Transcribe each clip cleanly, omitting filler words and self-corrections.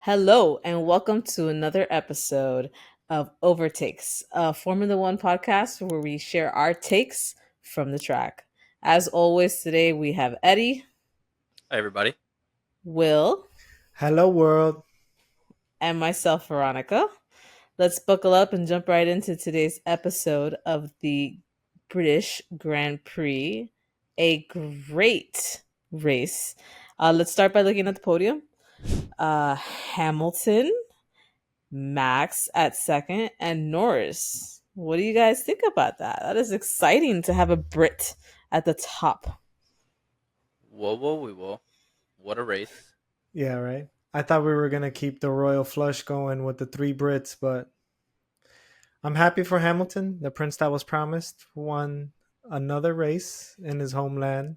Hello, and welcome to another episode of Overtakes, a Formula One podcast where we share our takes from the track. As always, today we have Eddie, Hi, everybody. Will, Hello, world. and myself, Veronica. Let's buckle up and jump right into today's episode of the British Grand Prix, a great race. Let's start by looking at the podium. Hamilton, Max at second, and Norris. What do you guys think about that? That is exciting to have a Brit at the top. Whoa, whoa, whoa. What a race. Yeah, right. I thought we were going to keep the royal flush going with the three Brits, but I'm happy for Hamilton. The prince that was promised won another race in his homeland,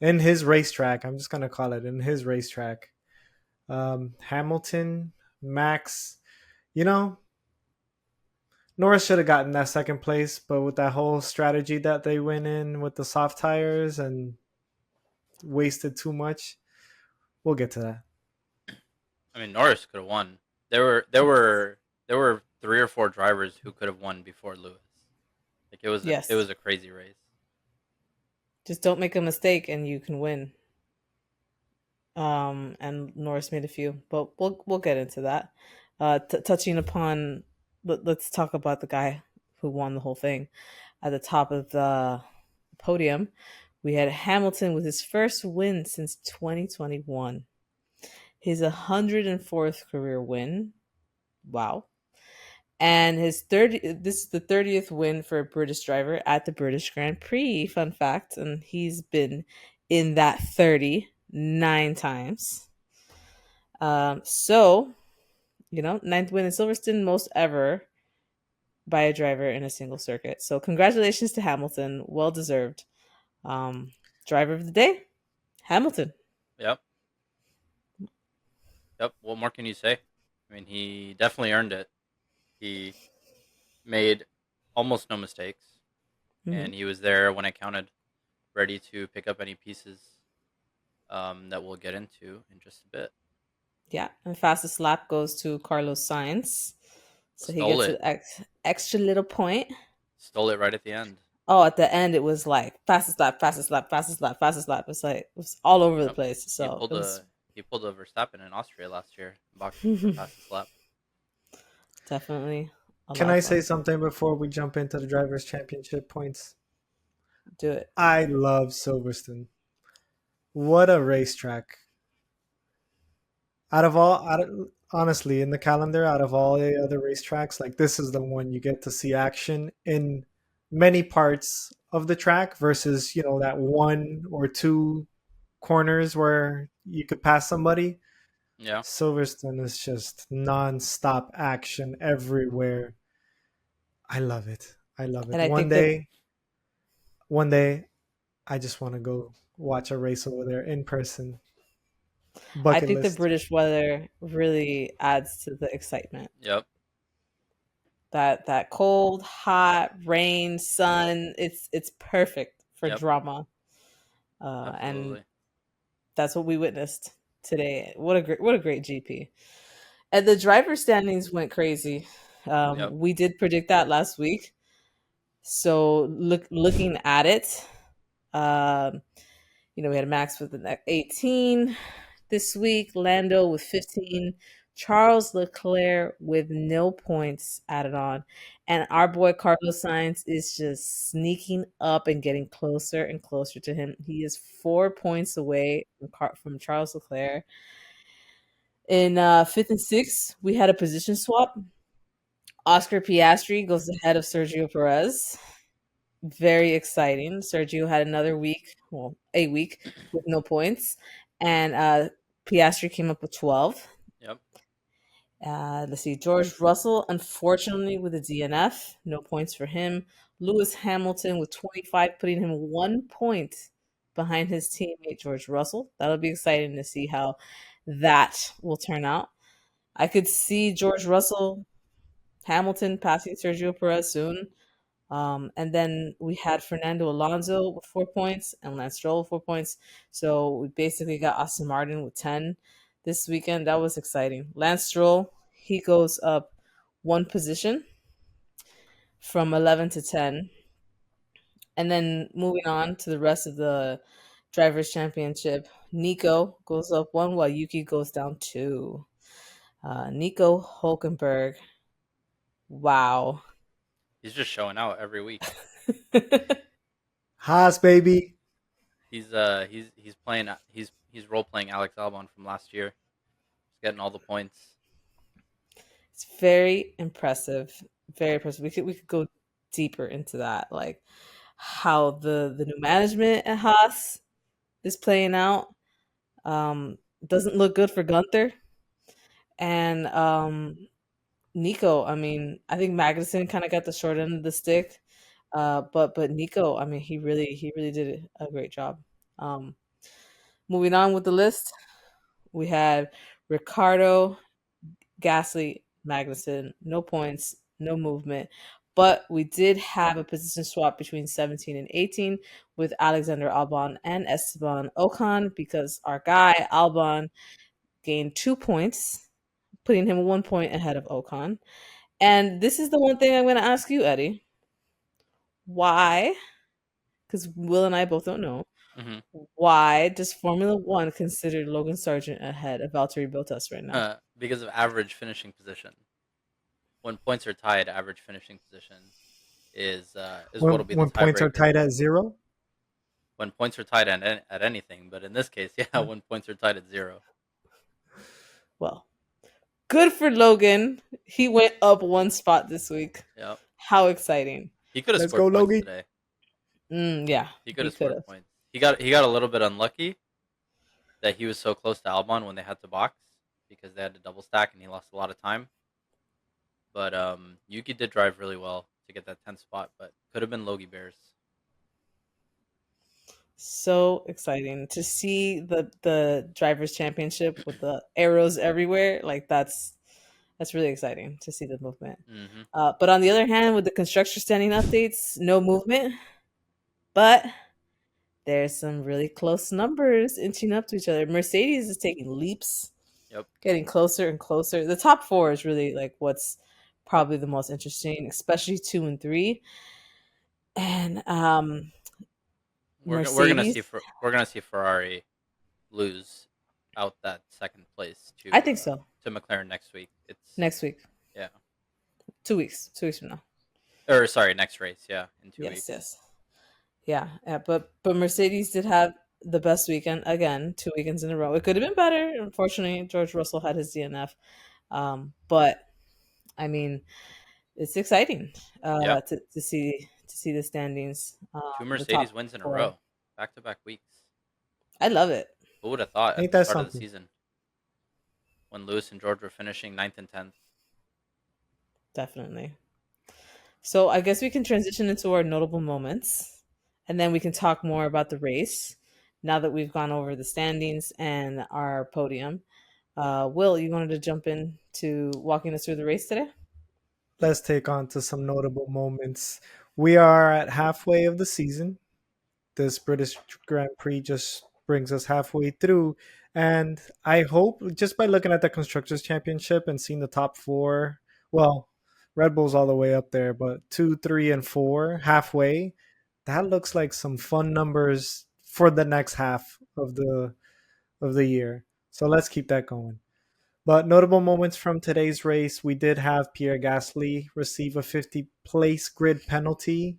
in his racetrack. I'm just going to call it in his racetrack. Hamilton, Max, you know, Norris should have gotten that second place, but with that whole strategy that they went in with the soft tires and wasted too much, we'll get to that. I mean, Norris could have won. There were three or four drivers who could have won before Lewis. Like it Yes. was a crazy race. Just don't make a mistake and you can win. And Norris made a few, but we'll get into that. Touching upon, let's talk about the guy who won the whole thing. At the top of the podium, we had Hamilton with his first win since 2021. His 104th career win. Wow. And this is the 30th win for a British driver at the British Grand Prix. Fun fact. And he's been in that 39 times. Ninth win in Silverstone, most ever by a driver in a single circuit. So congratulations to Hamilton. Well deserved. Driver of the day, Hamilton. Yep. Yep. What more can you say? I mean, he definitely earned it. He made almost no mistakes, Mhm. and he was there when it counted, ready to pick up any pieces that we'll get into in just a bit. Yeah, and fastest lap goes to Carlos Sainz. So he Stole gets an it. extra little point. Stole it right at the end. Oh, at the end it was like fastest lap, fastest lap, fastest lap, fastest lap. It's like it was all over the Yep. place. He So pulled it was a he pulled a Verstappen in Austria last year, boxing for fastest lap. definitely a Can lot of I fun. say something before we jump into the drivers' championship points? Do it. I love Silverstone. What a racetrack! Honestly, in the calendar, out of all the other racetracks, like this is the one you get to see action in many parts of the track versus that one or two corners where you could pass somebody. Yeah. Silverstone is just non-stop action everywhere. I love it. I love And it. I think that One day, I just want to go watch a race over there in person. I Bucket think the list. British weather really adds to the excitement. Yep. That cold, hot, rain, sun, it's perfect for Yep. drama. And Absolutely. that's what we witnessed today. What a great GP. And the driver standings went crazy. Yep. We did predict that last week. So looking at it, um, we had Max with the 18 this week, Lando with 15, Charles Leclerc with no points added on, and our boy Carlos Sainz is just sneaking up and getting closer and closer to him. He is 4 points away from Charles Leclerc. In fifth and sixth, we had a position swap. Oscar Piastri goes ahead of Sergio Perez. Very exciting. Sergio had another week, well, a week with no points, and Piastri came up with 12. Yep. Let's see, George Russell, unfortunately, with a DNF, no points for him. Lewis Hamilton with 25, putting him 1 point behind his teammate George Russell. That'll be exciting to see how that will turn out. I could see George Russell, Hamilton passing Sergio Perez soon. And then we had Fernando Alonso with 4 points and Lance Stroll with 4 points. So we basically got Aston Martin with 10. this weekend. That was exciting. Lance Stroll, he goes up one position from 11 to 10. And then moving on to the rest of the Drivers' Championship, Nico goes up one while Yuki goes down two. Nico Hulkenberg, wow. He's just showing out every week. Haas, baby. He's playing he's role playing Alex Albon from last year. He's getting all the points. It's very impressive. Very impressive. We could go deeper into that, like how the new management at Haas is playing out. Doesn't look good for Gunther and Nico. I mean, I think Magnussen kind of got the short end of the stick, but Nico, I mean, he really did a great job. Um, Moving on with the list, we had Ricardo, Gasly, Magnussen, no points, no movement. But we did have a position swap between 17 and 18 with Alexander Albon and Esteban Ocon because our guy Albon gained 2 points, putting him 1 point ahead of Ocon. And this is the one thing I'm going to ask you, Eddie. Why? Because Will and I both don't know. Mm-hmm. Why does Formula One consider Logan Sargent ahead of Valtteri Bottas right now? Because of average finishing position. When points are tied, average finishing position is When what'll be the when points are tiebreaker. tied at 0. When points are tied at anything, but in this case, yeah, when points are tied at 0. Well, good for Logan. He went up one spot this week. Yep. How exciting. He could have Let's go, scored points Logie. today. Yeah, He could he have could scored have. points. He got a little bit unlucky that he was so close to Albon when they had to box because they had to double stack and he lost a lot of time. But Yuki did drive really well to get that 10th spot, but could have been Logie Bears. So exciting to see the drivers championship with the arrows everywhere. Like that's really exciting to see the movement. Mm-hmm. But on the other hand, with the construction standing updates, no movement. But there's some really close numbers inching up to each other. Mercedes is taking leaps, Yep. getting closer and closer. The top four is really like what's probably the most interesting, especially 2 and 3. And We're gonna Mercedes, see we're gonna see Ferrari lose out that second place I think so. to McLaren next week. It's Next week, yeah. 2 weeks from now. Or sorry, next race. Yeah, in 2 weeks. Yes. Yeah. But Mercedes did have the best weekend again, 2 weekends in a row. It could have been better. Unfortunately, George Russell had his DNF. But I mean, it's exciting Yeah. to see the standings. Two The top Mercedes wins in a four. row, back-to-back weeks. I love it. Who would have thought at Ain't the that start of the something? season when Lewis and George were finishing 9th and 10th? Definitely. So I guess we can transition into our notable moments, and then we can talk more about the race now that we've gone over the standings and our podium. Will, you wanted to jump in to walking us through the race today? Let's take on to some notable moments. We are at halfway of the season. This British Grand Prix just brings us halfway through. And I hope, just by looking at the Constructors' Championship and seeing the top four, well, Red Bull's all the way up there, but 2, 3, and 4, halfway, that looks like some fun numbers for the next half of the year. So let's keep that going. But notable moments from today's race, we did have Pierre Gasly receive a 50 place grid penalty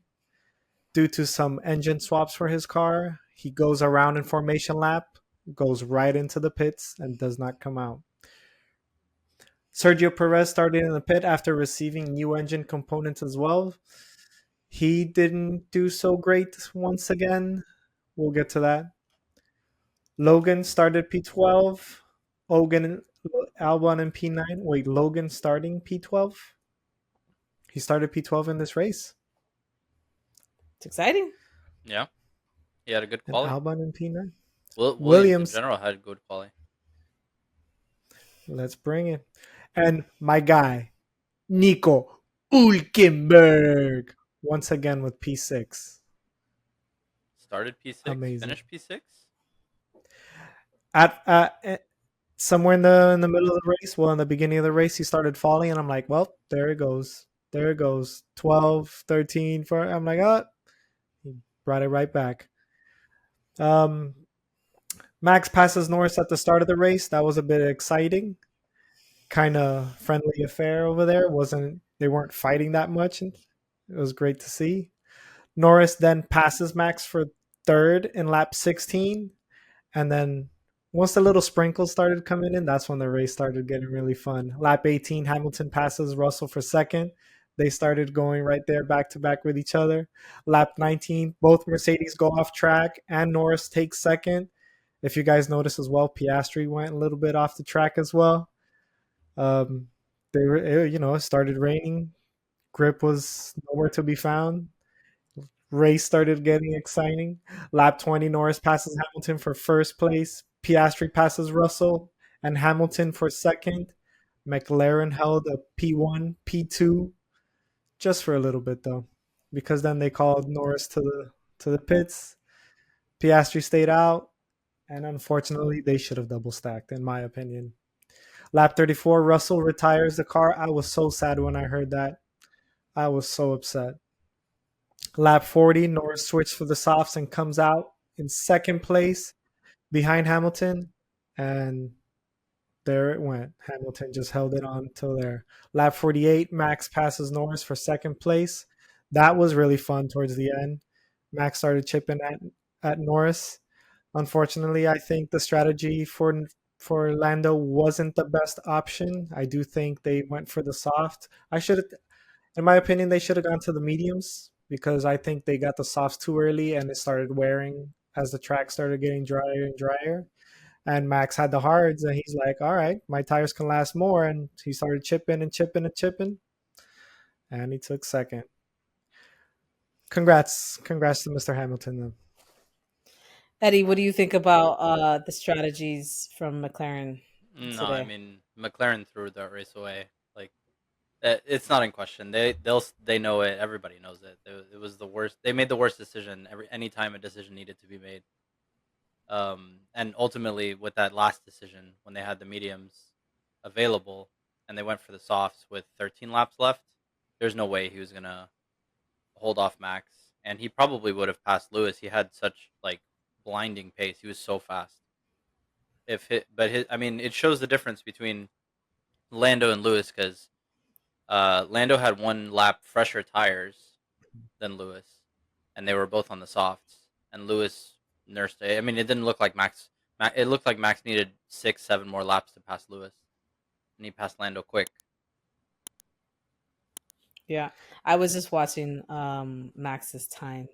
due to some engine swaps for his car. He goes around in formation lap, goes right into the pits, and does not come out. Sergio Perez started in the pit after receiving new engine components as well. He didn't do so great once again. We'll get to that. Logan started P12. Albon in P9. Wait, Logan starting P12? He started P12 in this race. It's exciting. Yeah, he had a good And quality. Albon in P9. Williams in general had good quality. Let's bring it. And my guy, Nico Hulkenberg, once again with P6. Started P6, Amazing. finished P6. At somewhere in the middle of the race, well, in the beginning of the race, he started falling, and I'm like, well, there it goes. There it goes. 12, 13, 4. I'm like, oh, he brought it right back. Um, Max passes Norris at the start of the race. That was a bit exciting. Kind of friendly affair over there. Wasn't They weren't fighting that much, and it was great to see. Norris then passes Max for third in lap 16. And then once the little sprinkles started coming in, that's when the race started getting really fun. Lap 18, Hamilton passes Russell for second. They started going right there back to back with each other. Lap 19, both Mercedes go off track and Norris takes second. If you guys notice as well, Piastri went a little bit off the track as well. Um, it started raining. Grip was nowhere to be found. Race started getting exciting. Lap 20, Norris passes Hamilton for first place. Piastri passes Russell and Hamilton for second. McLaren held a P1, P2 just for a little bit though, because then they called Norris to the pits. Piastri stayed out, and unfortunately, they should have double stacked, in my opinion. Lap 34, Russell retires the car. I was so sad when I heard that. I was so upset. Lap 40, Norris switched for the softs and comes out in second place behind Hamilton. And there it went. Hamilton just held it on till there. Lap 48, Max passes Norris for second place. That was really fun towards the end. Max started chipping at Norris. Unfortunately, I think the strategy for Lando wasn't the best option. I do think they went for the soft. In my opinion, they should have gone to the mediums because I think they got the softs too early and it started wearing as the track started getting drier and drier. And Max had the hards, and he's like, "All right, my tires can last more." And he started chipping and chipping and chipping, and he took second. Congrats to Mr. Hamilton. Though. Eddie, what do you think about the strategies from McLaren No, I today? mean McLaren threw that race away. Like it's not in question. They know it. Everybody knows it. It was the worst. They made the worst decision anytime a decision needed to be made. And ultimately with that last decision when they had the mediums available and they went for the softs with 13 laps left, there's no way he was gonna hold off Max, and he probably would have passed Lewis. He had such like blinding pace. He was so fast. I mean, it shows the difference between Lando and Lewis because Lando had 1 lap fresher tires than Lewis, and they were both on the softs. And Lewis nursed it. I mean, it didn't look like Max. It looked like Max needed 6, 7 more laps to pass Lewis, and he passed Lando quick. Yeah, I was just watching Max's time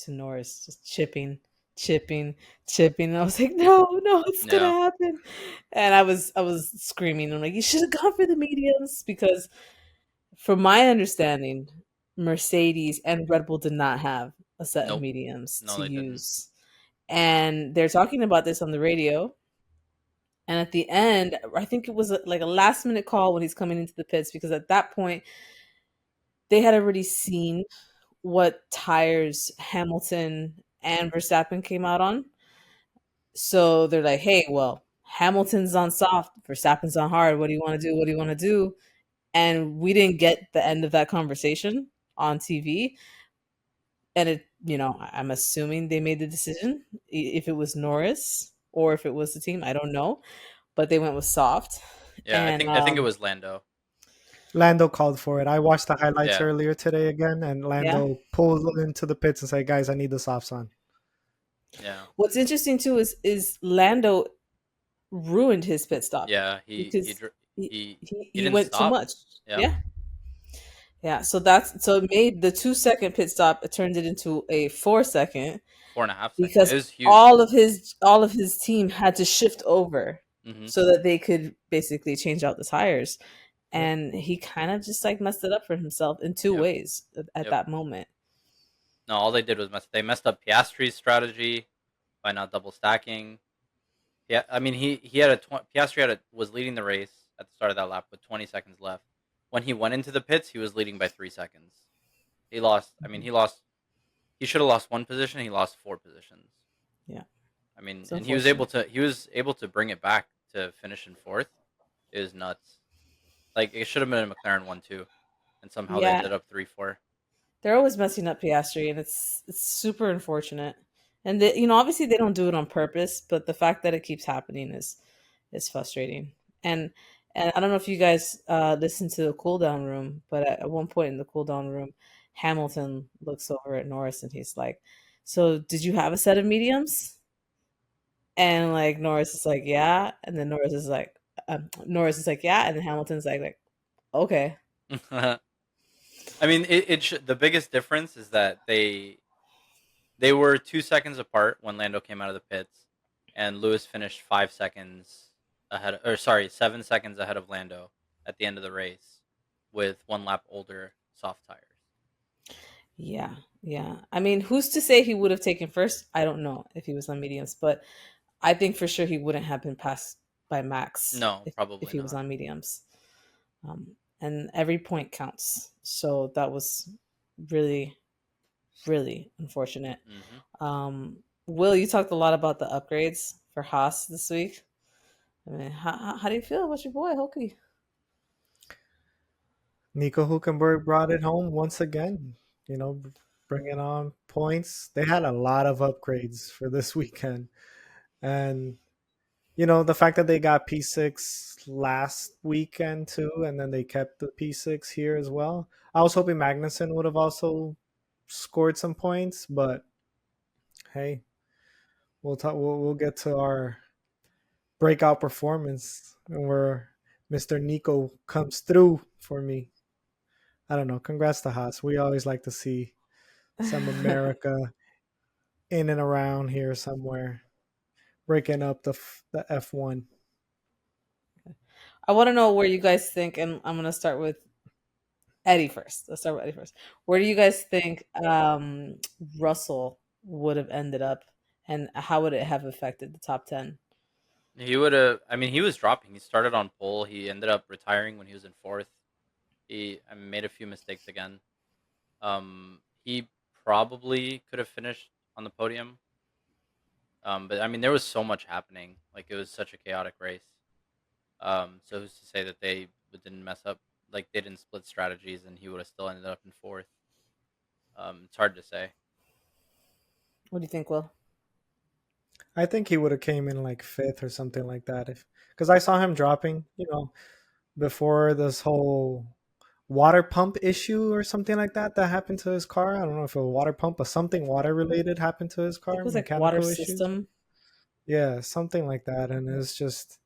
to Norris, just chipping, chipping, chipping. And I was like, no, no, it's gonna Yeah. happen. And I was screaming. I'm like, you should have gone for the mediums because, from my understanding, Mercedes and Red Bull did not have a set of Nope. mediums No, to they didn't. use. And they're talking about this on the radio. And at the end, I think it was like a last minute call when he's coming into the pits because at that point, they had already seen what tires Hamilton and Verstappen came out on. So they're like, hey, well, Hamilton's on soft, Verstappen's on hard. What do you want to do? What do you want to do? And we didn't get the end of that conversation on TV. And I'm assuming they made the decision if it was Norris or if it was the team. I don't know. But they went with soft. Yeah, I And think I think it was Lando. Lando called for it. I watched the highlights Yeah, earlier today again, and yeah. Lando pulled into the pits and said, "Guys, I need the softs on." yeah, What's interesting too is Lando ruined his pit stop yeah. because he, He he he didn't went too stop. much. Yeah, Yeah. Yeah. So it made the 2 second pit stop, it turned it into a 4 second 4.5 seconds. It because was huge. all of his team had to shift over Hmm. so that they could basically change out the tires. Yep. And he kind of just like messed it up for himself in two Yep, ways at yep. that moment. No, all they did was they messed up Piastri's strategy by not double stacking. Yeah, I mean he had Piastri was leading the race at the start of that lap with 20 seconds left. When he went into the pits, he was leading by 3 seconds. He lost. I mean, he lost. He should have lost 1 position. He lost 4 positions. Yeah. I mean, It's and he was able unfortunate. to bring it back to finish in fourth is nuts. Like it should have been a McLaren 1-2, and somehow they Yeah, ended up 3-4. they're always messing up Piastri, and it's super unfortunate. And obviously they don't do it on purpose, but the fact that it keeps happening is frustrating. And and I don't know if you guys listened to the cool down room, but at one point in the cool down room, Hamilton looks over at Norris and he's like, "So did you have a set of mediums?" And like Norris is like, "Yeah," and then Norris is like, "Yeah," and then Hamilton's like, "Okay." I mean, the biggest difference is that they were 2 seconds apart when Lando came out of the pits, and Lewis finished 5 seconds ahead, or sorry, 7 seconds ahead of Lando at the end of the race, with 1 lap older soft tires. Yeah, yeah. I mean, who's to say he would have taken first? I don't know if he was on mediums, but I think for sure he wouldn't have been passed by Max No, if probably he was not. on mediums. And every point counts. So that was really, really unfortunate. Hmm. Will, you talked a lot about the upgrades for Haas this week. I mean, how do you feel about your boy, Hokie? Nico Hulkenberg brought it home once again. You know, bringing on points. They had a lot of upgrades for this weekend, and the fact that they got P6 last weekend too, and then they kept the P6 here as well. I was hoping Magnussen would have also scored some points, but hey, we'll talk. We'll get to our breakout performance where Mr. Nico comes through for me. I don't know. Congrats to Haas. We always like to see some America in and around here somewhere, breaking up the F1. I want to know where you guys think, and I'm gonna start with Eddie first. Let's start with Eddie first. Where do you guys think Russell would have ended up, and how would it have affected the top 10? He would have. I mean, he was dropping. He started on pole. He ended up retiring when he was in fourth. He made a few mistakes again. He probably could have finished on the podium. But I mean, there was so much happening. Like it was such a chaotic race. So who's to say that they didn't mess up? Like they didn't split strategies, and he would have still ended up in fourth. It's hard to say. What do you think, Will? I think he would have came in like fifth or something like that if because I saw him dropping, before this whole water pump issue or something like that happened to his car. I don't know if it was a water pump, but something water related happened to his I think car, it was like water mechanical issues. system. Yeah, something like that. And it's just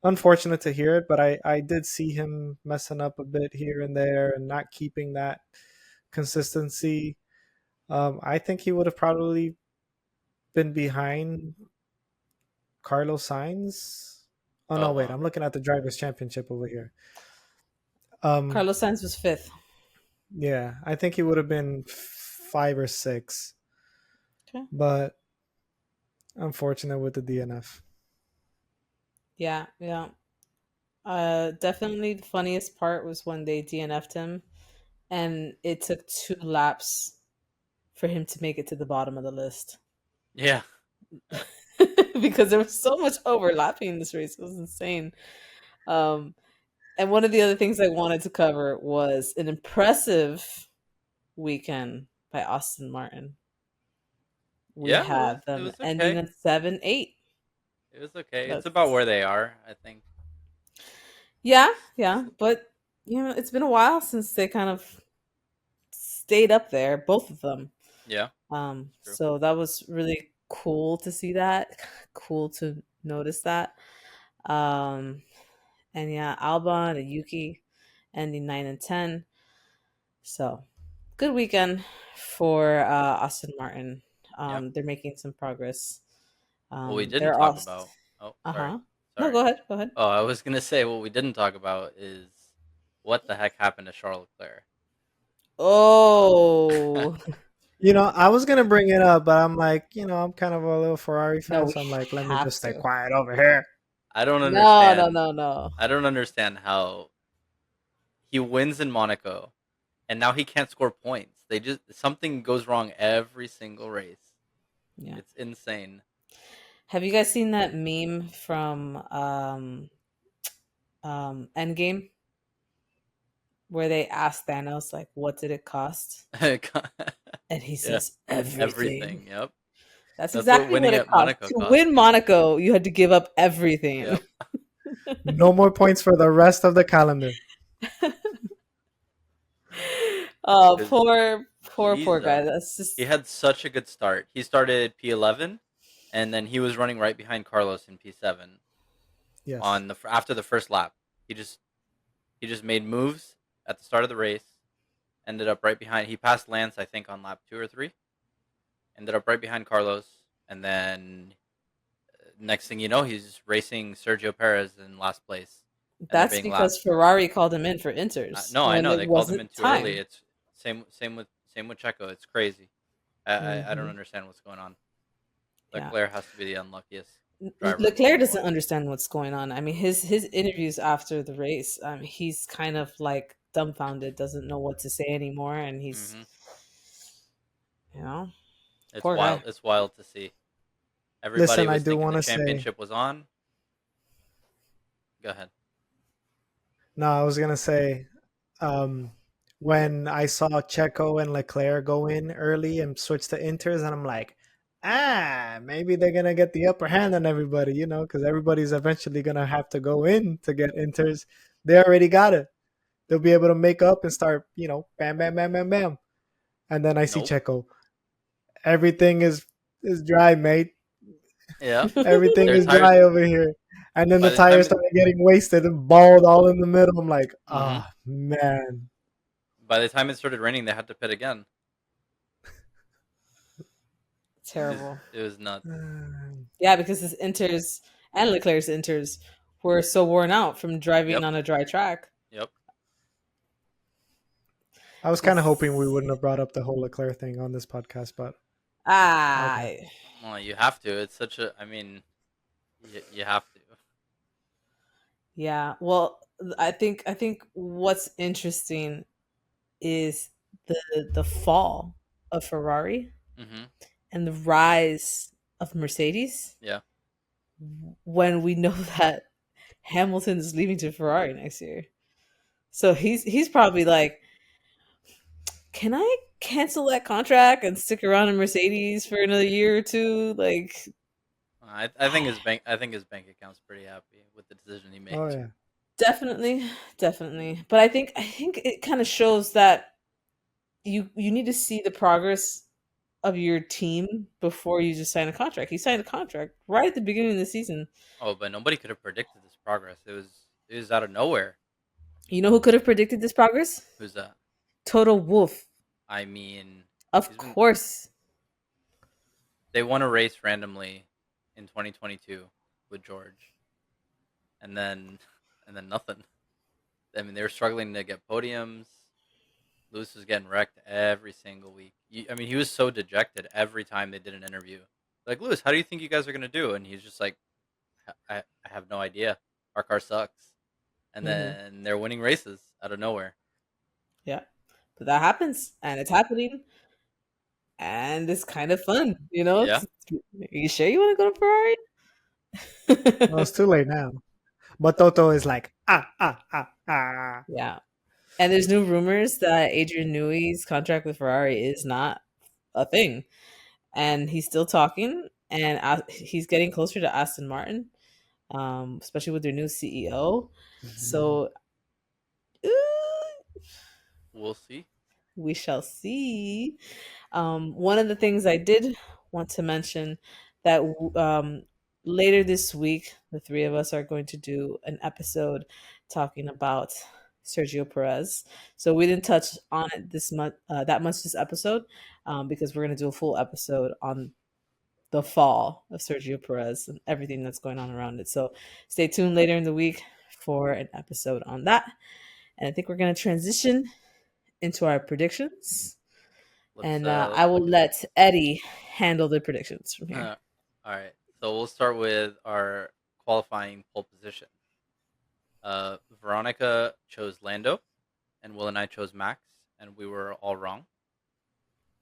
unfortunate to hear it, but I did see him messing up a bit here and there and not keeping that consistency. I think he would have probably been behind Carlos Sainz. Oh Oh no, wait, wow. I'm looking at the drivers' championship over here. Um, Carlos Sainz was fifth. yeah, I think he would have been five or six, Okay. but unfortunate with the DNF. Yeah, yeah. Definitely the funniest part was when they DNF'd him, and it took 2 laps for him to make it to the bottom of the list Yeah. because there was so much overlapping in this race. It was insane. Um, and one of the other things I wanted to cover was an impressive weekend by Austin Martin. We Yeah. It was. have It them was ending okay. at 7-8. It was okay. It's about That's where they are, I think. Yeah, yeah, but it's been a while since they kind of stayed up there, both of them. Yeah, it's true. So that was really cool to see that, cool to notice that. Um, and yeah, Albon and Yuki ending 9 and 10. So good weekend for Austin Martin. Yeah. They're making some progress. What we didn't They're talk all about. Oh, uh sorry. huh. No, Sorry. go ahead, go ahead. Oh, I was gonna say what we didn't talk about is what the heck happened to Charles Leclerc. Oh I was gonna bring it up, but I'm like, I'm kind of a little Ferrari no, fan, we so I'm like, let me have just stay to. quiet over here. I don't No, no, understand. no, no. I don't understand how he wins in Monaco and now he can't score points. They just something goes wrong every single race. Yeah. It's insane. Have you guys seen that meme from Endgame where they asked Thanos like, "What did it cost?" And he Yeah, says, "Everything." everything. Yep, That's that's what exactly winning what it at cost. Monaco To cost. win Monaco, you had to give up everything. Yep. No more points for the rest of the calendar. Oh, Because poor guy. Jesus, That's he just had such a good start. He started P11, and then he was running right behind Carlos in P7 Yes. on after the first lap. He just he just made moves at the start of the race. Ended up right behind. He passed Lance, I think, on lap 2 or 3. Ended up right behind Carlos, and then next thing you know, he's racing Sergio Perez in last place, and they're that's being lapped. because Ferrari called him in for inters No, I when know it they called him in wasn't too early. time. It's same with Checo. It's crazy. I don't Hmm. understand what's going on. Yeah. Leclerc has to be the unluckiest driver in Leclerc Formula doesn't One. understand what's going on. I mean, his interviews after the race, he's kind of like dumbfounded, doesn't know what to say anymore, and he's, Hmm. you know, It's poor guy. wild. It's wild to see. Everybody Listen, I was do thinking want the to say. championship was on. Go ahead. No, I was gonna say. Um, when I saw Checo and Leclerc go in early and switch to Inters, and I'm like, maybe they're gonna get the upper hand on everybody, because everybody's eventually gonna have to go in to get Inters. They already got it. They'll be able to make up and start, bam, bam, bam, bam, bam. And then I see Nope. Checo. Everything is dry, mate. Yeah. Everything Their is tires dry over here. And then by the the tires time. started getting wasted and balled all in the middle. I'm like, Hmm. man. By the time it started raining, they had to pit again. Terrible. It was nuts. Yeah, because his inters and Leclerc's inters were so worn out from driving Yep. on a dry track. Yep. I was kind of hoping we It's wouldn't have brought up the whole Leclerc thing on this podcast, but ah, okay. Well, you have to. It's such a. I mean, you have to. yeah. Well, I think what's interesting is the fall of Ferrari Hmm. and the rise of Mercedes Yeah. when we know that Hamilton is leaving to Ferrari next year. So he's probably like, can I cancel that contract and stick around in Mercedes for another year or two? Like, I think his bank. I think his bank account's pretty happy with the decision he Oh made. yeah. definitely, definitely. But I think it kind of shows that you need to see the progress of your team before you just sign a contract. He signed a contract right at the beginning of the season. Oh, but nobody could have predicted this progress. It was out of nowhere. You know who could have predicted this progress? Who's that? Total Wolf. I mean, Of he's been. course. They won a race randomly in 2022 with George, and then and then nothing. I mean, they were struggling to get podiums. Lewis was getting wrecked every single week. I mean, he was so dejected every time they did an interview. Like, Lewis, how do you think you guys are gonna do? And he's just like, I have no idea. Our car sucks. And Hmm. then they're winning races out of nowhere. Yeah. But that happens and it's happening and it's kind of fun, you know? Yeah. Are you sure you want to go Well, to it's Ferrari? too late now. But Toto is like, ah. Yeah. And there's new rumors that Adrian Newey's contract with Ferrari is not a thing. And he's still talking and he's getting closer to Aston Martin, especially with their new CEO. So We'll see. we shall see. One of the things I did want to mention that later this week, the three of us are going to do an episode talking about Sergio Perez. So we didn't touch on it this much, that much this episode, because we're going to do a full episode on the fall of Sergio Perez and everything that's going on around it. So stay tuned later in the week for an episode on that. And I think we're going to transition into our predictions. And I Let's will look at it. let Eddie handle the predictions from here. All right. So we'll start with our qualifying pole position. Veronica chose Lando, and Will and I chose Max, and we were all wrong.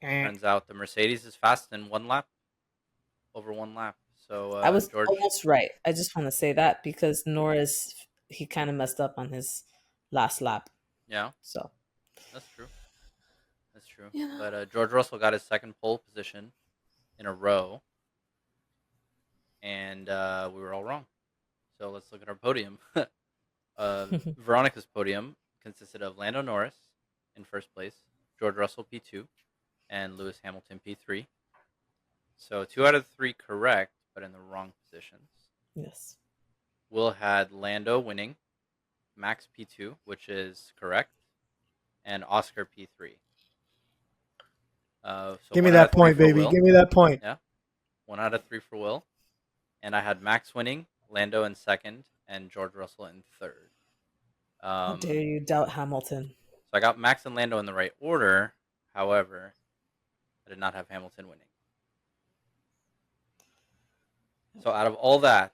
Eh. Turns out the Mercedes is fast in 1 lap, over 1 lap. So I was George, almost right. I just want to say that because Norris, he kind of messed up on his last lap. yeah, So, that's true. That's true. yeah. But George Russell got his second pole position in a row, and we were all wrong. So let's look at our podium. Veronica's podium consisted of Lando Norris in first place, George Russell P2, and Lewis Hamilton P3. So 2 out of 3 correct, but in the wrong positions. Yes. Will had Lando winning, Max P2, which is correct, and Oscar P3. So Give me one out that of three point, for baby. Will. Give me that point. Yeah, 1 out of 3 for Will. And I had Max winning, Lando in second, and George Russell in third. How dare you doubt Hamilton? So I got Max and Lando in the right order. However, I did not have Hamilton winning. So out of all that,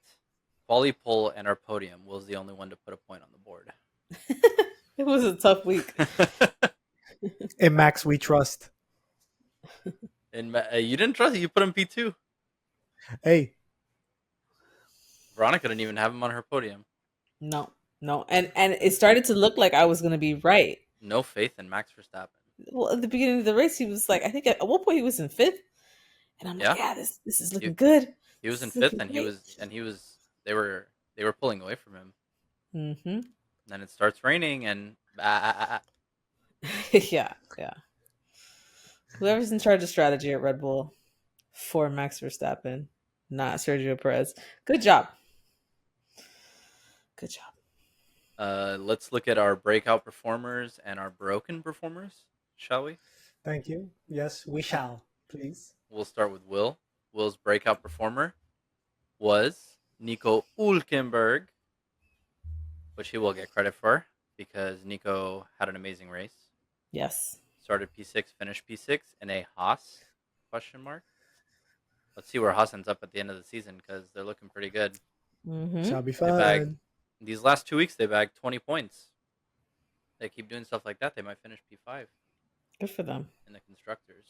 quali pole and our podium, Will's the only one to put a point on the board. It was a tough week. In Max, we trust. And you didn't trust it. You put him P2. Hey, Veronica didn't even have him on her podium. No, no, and it started to look like I was going to be right. No faith in Max Verstappen. Well, at the beginning of the race, he was like, I think at one point he was in fifth, and I'm like, Yeah, yeah, this is he, looking good. he was This in is fifth, looking and great. he was. They were pulling away from him. Mm-hmm. Then it starts raining, and Yeah, yeah. Whoever's in charge of strategy at Red Bull for Max Verstappen, not Sergio Perez. Good job. Good job. let's look at our breakout performers and our broken performers, shall we? thank you. Yes, we shall, please. We'll start with Will. Will's breakout performer was Nico Hulkenberg, which he will get credit for because Nico had an amazing race. Yes. Started P6, finished P6 in a Haas question mark. Let's see where Haas ends up at the end of the season because they're looking pretty good. Mm-hmm. Shall be They bagged fun. these last 2 weeks. They bagged 20 points. They keep doing stuff like that. They might finish P5 Good for them. in the constructors.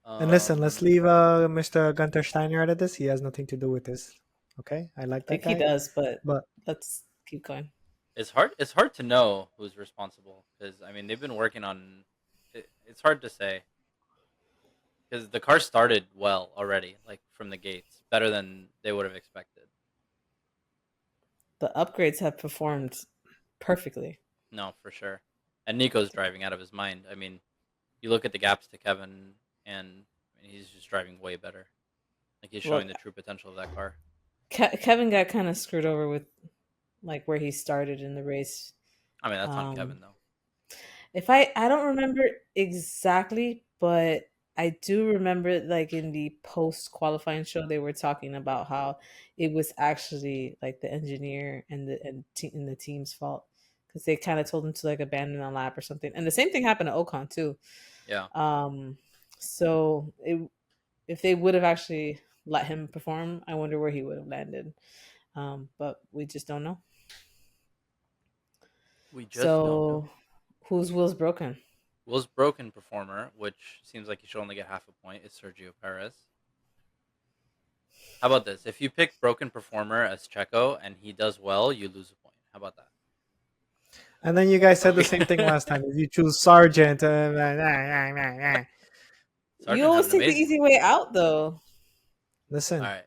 And listen, let's leave Mr. Gunter Steiner out of this. He has nothing to do with this. Okay, I like I that think he guy. does, but But let's keep going. It's hard. It's hard to know who's responsible because I mean they've been working on. It's hard to say because the car started well already, like from the gates, better than they would have expected. The upgrades have performed perfectly. No, for sure. And Nico's driving out of his mind. I mean, you look at the gaps to Kevin, and he's just driving way better. Like he's showing Well, the true potential of that car. Kevin got kind of screwed over with like where he started in the race. I mean, that's on Um, Kevin though. if I don't remember exactly, but I do remember like in the post qualifying show they were talking about how it was actually like the engineer and the team's fault because they kind of told him to like abandon a lap or something. And the same thing happened to Ocon too. Yeah. So if they would have actually let him perform, I wonder where he would have landed. But we just don't know. We just don't know. So whose will's broken? Will's broken performer, which seems like he should only get half a point, is Sergio Perez. How about this? If you pick broken performer as Checo and he does well, you lose a point. How about that? and then you guys said the same thing last time. If you choose Sergeant, Sargent You had always an take the amazing easy one. way out, though. listen, All right.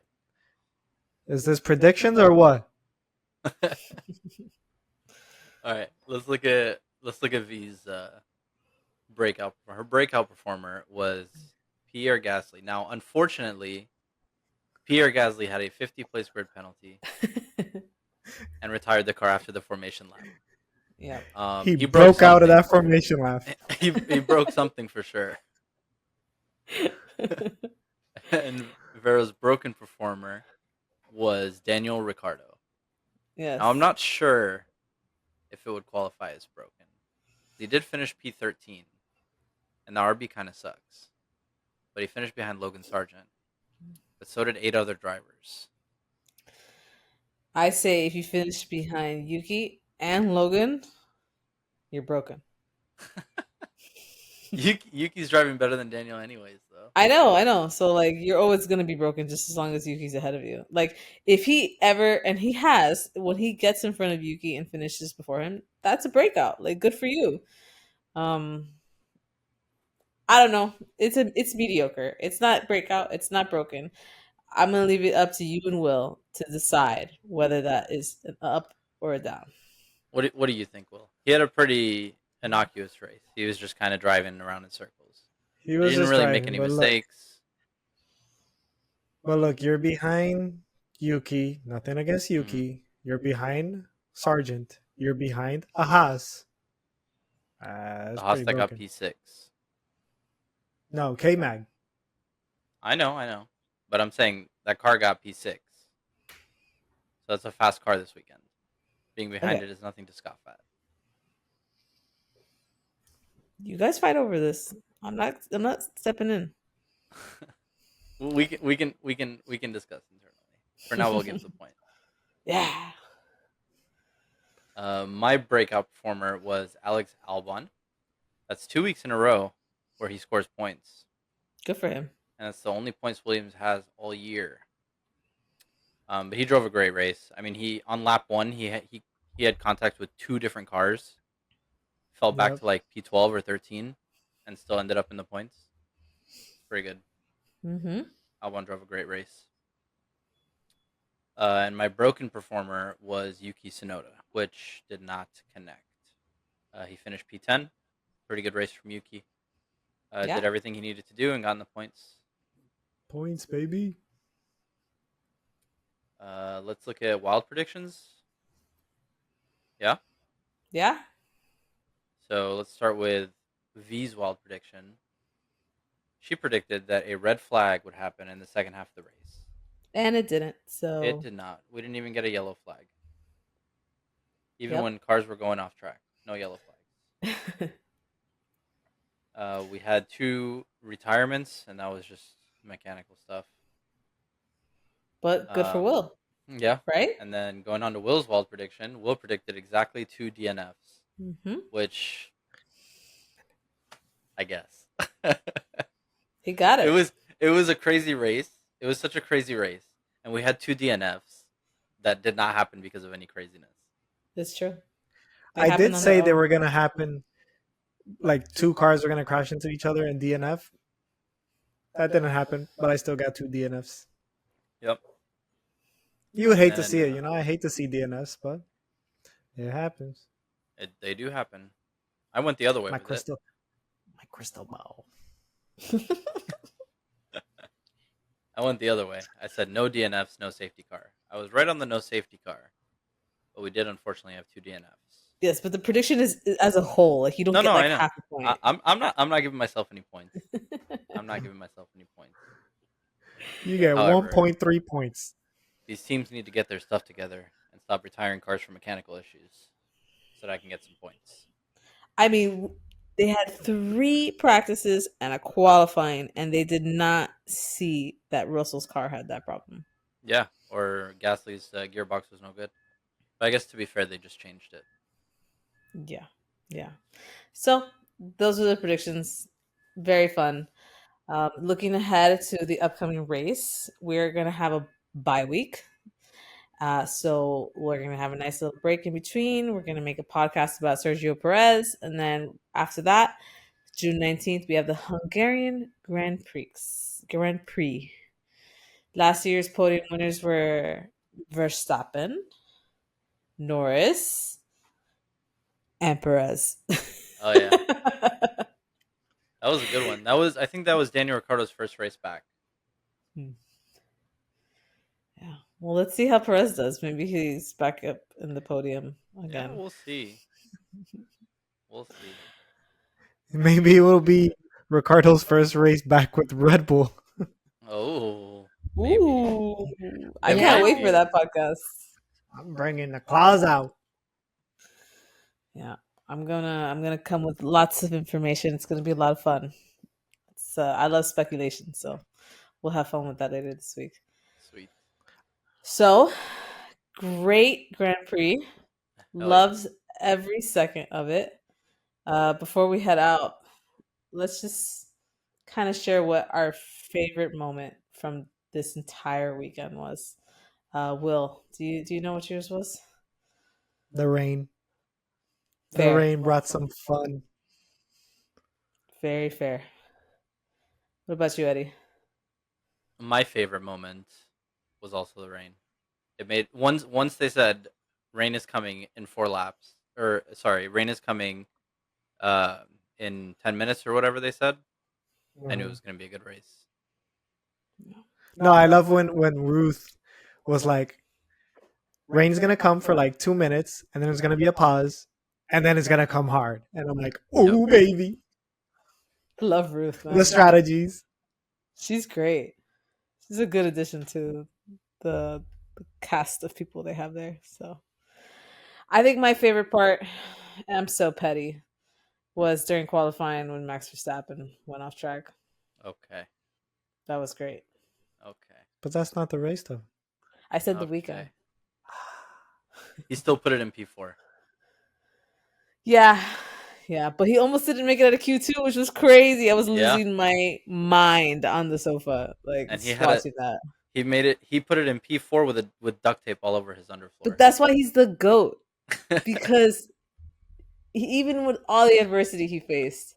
is this predictions or what? All right. Let's look at V's breakout. Her breakout performer was Pierre Gasly. Now, unfortunately, Pierre Gasly had a 50-place grid penalty and retired the car after the formation lap. Yeah. He He broke broke out of something. that formation laugh. he broke something for sure. And Vero's broken performer was Daniel Ricciardo. Yes. Now I'm not sure if it would qualify as broken. He did finish P13, and the RB kind of sucks. But he finished behind Logan Sargent. But so did 8 other drivers. I say if you finish behind Yuki and Logan, you're broken. Yuki's driving better than Daniel, anyways, though. I know, I know. So like you're always gonna be broken just as long as Yuki's ahead of you. Like if he ever and he has when he gets in front of Yuki and finishes before him, that's a breakout. Like good for you. Um I don't know. It's mediocre. It's not breakout. It's not broken. I'm gonna leave it up to you and Will to decide whether that is an up or a down. What do you think, Will? He had a pretty innocuous race. He was just kind of driving around in circles. He He was didn't just really make driving, any but look, mistakes. you're behind Yuki. Nothing against Mm. Yuki. You're behind Sargent. You're behind Ahaz. The That's Haas pretty that got broken. P6. No, K Mag. I know. But I'm saying that car got P6. So that's a fast car this weekend. Being behind Okay. it is nothing to scoff at. You guys fight over this. I'm not stepping in. We can discuss internally. For now, we'll give the point. Yeah. My breakout performer was Alex Albon. That's 2 weeks in a row where he scores points, Good for him. and that's the only points Williams has all year. But he drove a great race. I mean, he on lap one he had contact with two different cars, fell back Yep. to like P12 or 13, and still ended up in the points. Pretty good. Mm-hmm. Albon drove a great race. And my broken performer was Yuki Tsunoda, which did not connect. He finished P10. Pretty good race from Yuki. Yeah. Did everything he needed to do and got in the points. Points, baby. Let's look at wild predictions. Yeah. Yeah. So let's start with V's wild prediction. She predicted that a red flag would happen in the second half of the race. And it didn't. It So did not. We didn't even get a yellow flag. Even Yep. when cars were going off track, no yellow flags. We had 2 retirements, and that was just mechanical stuff. But good for Will, Yeah. right? And then going on to Will's wild prediction, Will predicted exactly 2 DNFs, Mm-hmm. which I guess He got it. it was a crazy race. It was such a crazy race, and we had 2 DNFs that did not happen because of any craziness. It's true. They I happen did on their say they own. were gonna happen. Like 2 cars were gonna crash into each other and DNF. That didn't happen, but I still got 2 DNFs. Yep. You would hate to And see it, I hate to see DNFs, but it happens. they do happen. I went the other way My with crystal ball. it. I went the other way. I said no DNFs, no safety car. I was right on the no safety car, but we did unfortunately have 2 DNFs. Yes, but the prediction is as a whole. Like you don't get like I know. half a point. I'm not giving myself any points. I'm not giving myself any points. You get However, 1.3 points. These teams need to get their stuff together and stop retiring cars for mechanical issues, so that I can get some points. I mean, they had 3 practices and a qualifying, and they did not see that Russell's car had that problem. Yeah, or Gasly's gearbox was no good. But I guess to be fair, they just changed it. Yeah. So those are the predictions. Very fun. Looking ahead to the upcoming race, we're gonna have a bye week. So we're gonna have a nice little break in between. We're gonna make a podcast about Sergio Perez, and then after that, June 19th, we have the Hungarian Grand Prix. Grand Prix. Last year's podium winners were Verstappen, Norris, and Perez. Oh yeah, that was a good one. I think that was Daniel Ricciardo's first race back. Yeah. Well, let's see how Perez does. Maybe he's back up in the podium again. Yeah, we'll see. We'll see. Maybe it will be Ricardo's first race back with Red Bull. Oh, maybe. Ooh, I It can't might wait be. for that podcast. I'm bringing the claws out. Yeah, I'm gonna come with lots of information. It's gonna be a lot of fun. I love speculation, so we'll have fun with that later this week. Sweet. So great Grand Prix. Hell Loves every second of it. Before we head out, let's just kind of share what our favorite moment from this entire weekend was. Will, do you know what yours was? The rain. The Fair, rain brought some fun. very fair. What about you, Eddie? My favorite moment was also the rain. It made once they said rain is coming in 4 laps, or sorry, rain is coming uh, in 10 minutes or whatever they said. I knew it Mhm. was going to be a good race. No, I love when Ruth was like, rain's gonna come for like 2 minutes, and then there's gonna be a pause, and then it's gonna come hard. And I'm like, Yep. oh baby, Love Ruth, man. the strategies. She's great. She's a good addition to the cast of people they have there. So I think my favorite part, and I'm so petty, was during qualifying when Max Verstappen went off track. Okay. That was great. Okay. But that's not the race though. I said the Okay. weekend. He still put it in P4. Yeah. Yeah, but he almost didn't make it out of Q2, which was crazy. I was Yeah. losing my mind on the sofa, like And he just had it. watching that. He made it. He put it in P4 with duct tape all over his underfloor. But that's why he's the GOAT, because even with all the adversity he faced,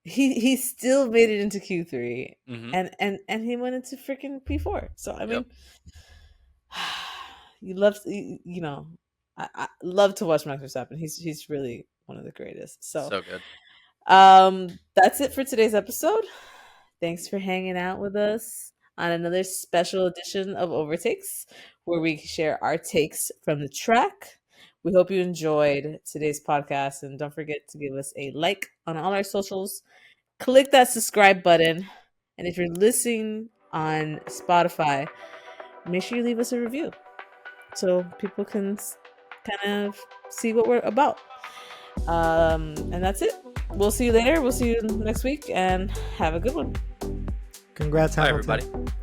he still made it into Q3, Mhm. and he went into freaking P4. So I mean, Yep. you love you know, I love to watch Max Verstappen. He's really one of the greatest. So So good. that's it for today's episode. Thanks for hanging out with us on another special edition of Overtakes, where we share our takes from the track. We hope you enjoyed today's podcast, and don't forget to give us a like on all our socials. Click that subscribe button, and if you're listening on Spotify, make sure you leave us a review so people can kind of see what we're about. And that's it. We'll see you later. We'll see you next week, and have a good one. Congrats, Bye, Hamilton. everybody.